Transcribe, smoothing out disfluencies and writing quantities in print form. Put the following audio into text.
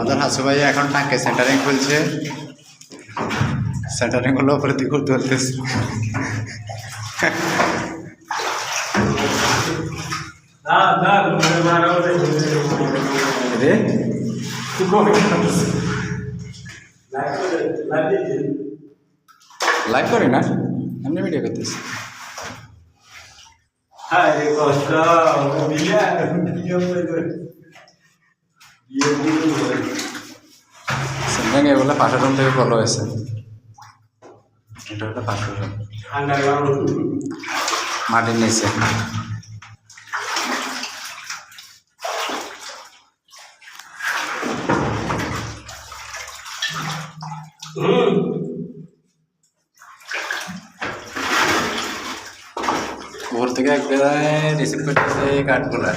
আমাদের হাসু ভাই এখন টাকে সেন্টারিং খুলছে, সেন্টারিং হলো উপরে দিকে তুলতেছে। লাইভ করি না, এমনি ভিডিও করতেছি। সেন্টারিং এগুলো পাশের রুম থেকে ফলো হয়েছে, এটা হলো পাশের রুম মাটির নিচে। উপর থেকে একবারে রিসিভ করতেছে কাঠগুলা।